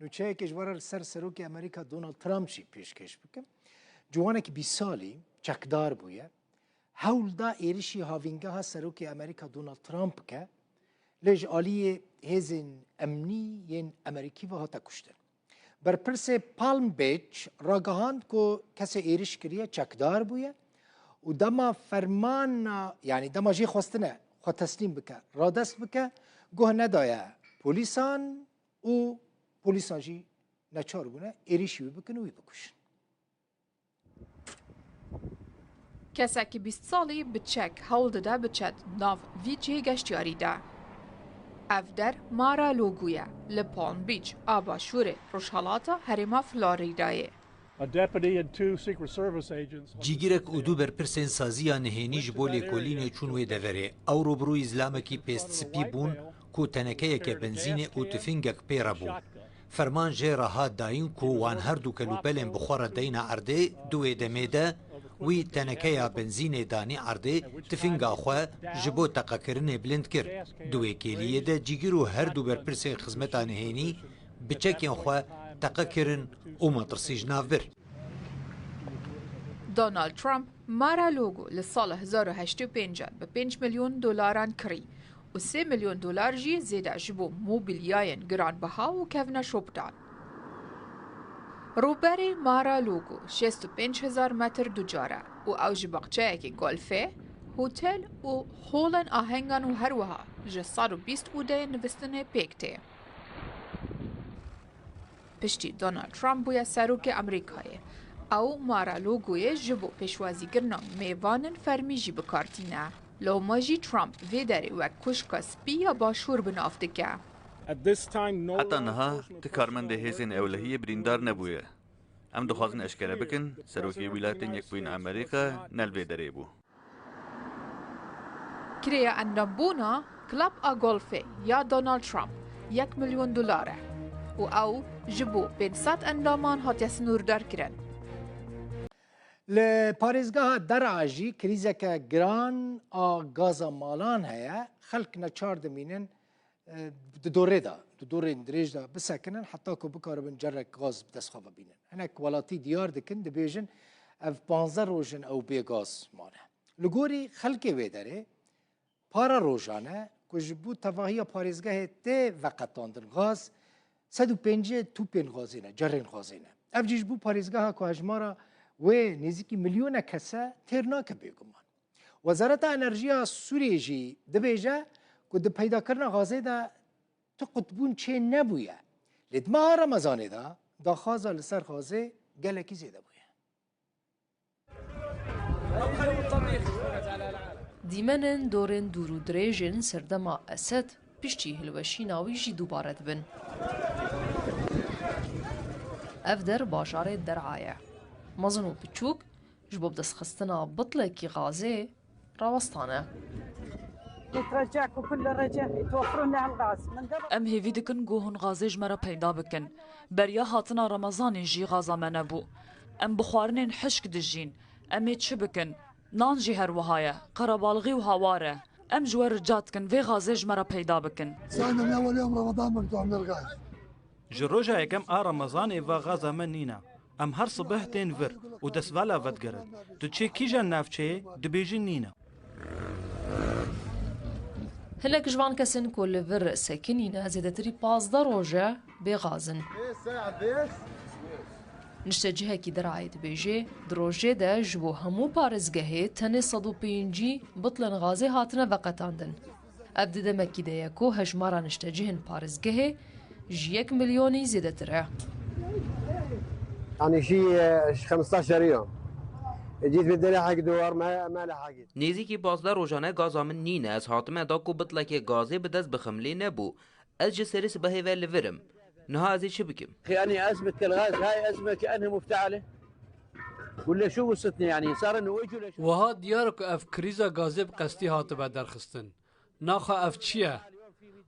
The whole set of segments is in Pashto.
نوچه کشور سر سروک امریکا دونالد ترامپ شی پیشکش بکن جوانه که 20 سالی چکدار بویه هول دا ایرشی هاوینگه ها سروک امریکا دونالد ترامپ که لج آلی هزین امنی ین امریکی و ها تکشتن بر پرس پالم بیچ راگهاند که کسی ایرش کریه چکدار بویه و دما فرمان یعنی دما جی خواستنه خود تسلیم بکه را دست بکه گوه ندایه پولیسان و پولیسان جی نچار بونه ایریشی بکن و بکشن کسکی 20 سالی بچک هول داده بچد ناو ویچی گشتیاری ده. افدر مارا لوگویا لپالم بیچ آبا شوره روشهالاتا هریما فلوریدایه. جیگیرک او دو برپرسین سازیا نهینیج بو لیکولین چون وی دوره او روبرو ازلامکی پیست سپی بون کو تنکه که بنزین او تفنگک پیرا بون فرمان جه راها داین کو وان هر دو کلوپلن بخور دینا عرده دوی دمیده وی تنکه بنزین دانی عرده تفنگا خواه جبو تقاکرن بلند کر دوی کلیه ده جیگیرو هر دو برپرسین خزمتا نهینی بچکین خواه تقاکرن او مطرسیج ناف بر دونالد ترامپ مارا لوگو لسال 1805 به 5 میلیون دلاران کری و 3 میلیون دلار جی زیده جبو موبیلیاین گرانبها و کفنا شوبدان. روبری مارا لوگو 65,000 متر دوجاره و اوج باغچه که گلفه، هتل و هولن آهنگان و هروها جه 120 اوده نوستن پیکته. پشتی دونالد ترامپ بویا سروک امریکایه او مارا لوگوی جبو پیشوازی گرنا میوانن فرمی جی بکارتینه لو ماجی ترامپ ویداری و کشکا سپی یا باشور بنافته که حتی نها تکارمند هیزین اولهی بریندار نبویه ام دخوازن اشکره بکن سروکی ولایتین یک بین امریکا نلویداری بو کریا اندام بونا کلاب آگولفه یا دونالد ترامپ 1 میلیون دلاره و او جبو 500 اندامان هات سنوردار کرن. لپاریزگاه درعاجی کریزه که گران غازا مالان هیا خلق نچار دمینن دوره دا دوره اندریج دا بسکنن حتی که بکاربن جرک غاز بدسخواه بینن هنک ولاتی دیار دکن دبیجن اف 15 روژن او بی غاز مانه لگوری خلقی ویداره پارا روژانه که جبو تواهی پاریزگاه تی وقتاندن غاز 150 توپین غازینه جرین غازینه اف جیجبو پاریزگاه که هجمارا و نزدیکی میلیون کسا ترناک بیگمان وزارت انرژی سوریه جی دبیجه که د پیدا کردن غازه دا تو قطبون چه نبویه لید ماه رمضانه دا خازه لسر غازه گلکی زیده بویه دیمنن دورن دورو دریجن سردما اسد پشتی هلوشی ناوی جی دوباره دبن افدر باشار درعایه مزنو بچوک جبوب دست خستنا بطله کی غازه راوستانه يترجعكم كل رجع يتوفرون لها الغاز من قبل ام هیوی دکن گوهن غازه جمرا پیدا بکن بریا هاتنا رمضان جی غازه منبو ام بخوارنین حشک دجین ام چه بکن نان جی هر وهایه قربالغی و هواره ام جوار رجات کن وی غازه جمرا پیدا بکن ساعنا من اول يوم رمضان مقطوع من الغاز جروجا يكم رمضان و غازه منینا ام هر صبح تین ور و دسوالا ودگرد تو چه کیجا نافچه دبیجین نینا هلک جوان کسن کل ور سکنین زیادتری 15 روزه بغازن نشته جهه کی درعاید بیجه دروژه ده جبو همو پارزگهه تنه 105 بطلن غازه هاتنه وقتاندن ابد دمکی ده یکو هجمارا نشته جهن پارزگهه 1 میلیونی زیادتره يعني شيء 15 يوم جيت بدي لحق دوار ما لحقت نزیکی 15 روزانه گازامن نینه از حاتمه دا کو بطلک گازه به دست بخملی نبو از جسرس به هیول ورم نها ازي شو بكم يعني ازمه الغاز هاي ازمه كانها مفتعله ولا شو وصلتني يعني صار انه وجه ولا شو وها ديارك اف كريزا غازه بقصدي هاتبه درخستن ناخا اف چیه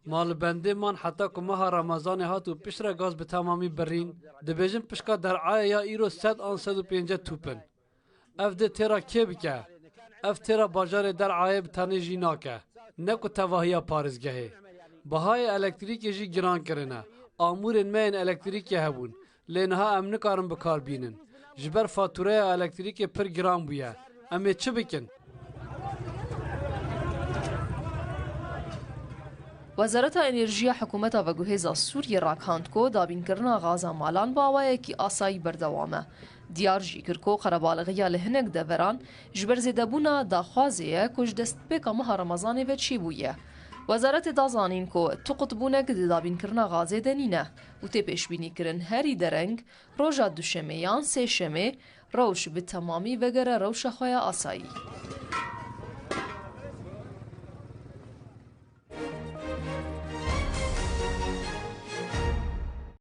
مال بنده من حتی که ماه رمضان هات و پشت گاز به تمامی برین دبیجن پشکا در عای یا ایرو 100 آن 150 توپن اف ده تیرا که بکه اف تیرا باجار در عای بتانه جی ناکه نکو تواهی پارزگهه بهای الکتریک جی گران کرنه ئامورên me yên elektrîkê hebûn lê niha em nikarin bikar bînin ji ber fatûreya elektrîkê pir giran bûye em ê çi bikin وەزارەتە ئەنێرژیە حکوومەتە بەگوهێزە سووریە ڕاکاندکۆ دابینکردنا غازا مالان باوایەکی ئاسایی بەردەوامە. دیار jî kirko qerebalغiya li hinek deveran ji ber zêdebûna daxwazê ye ku ji destpêka meha Remezanê ve çî bûye. Wezaretê da zanîn ku tu qutbûnek di dabînkirina gazê de nîne û tê pêşbînîkirin herî dereng roja duşemê yan sêşemê rewş bi temamî vegere rewşa xwe ya asayî.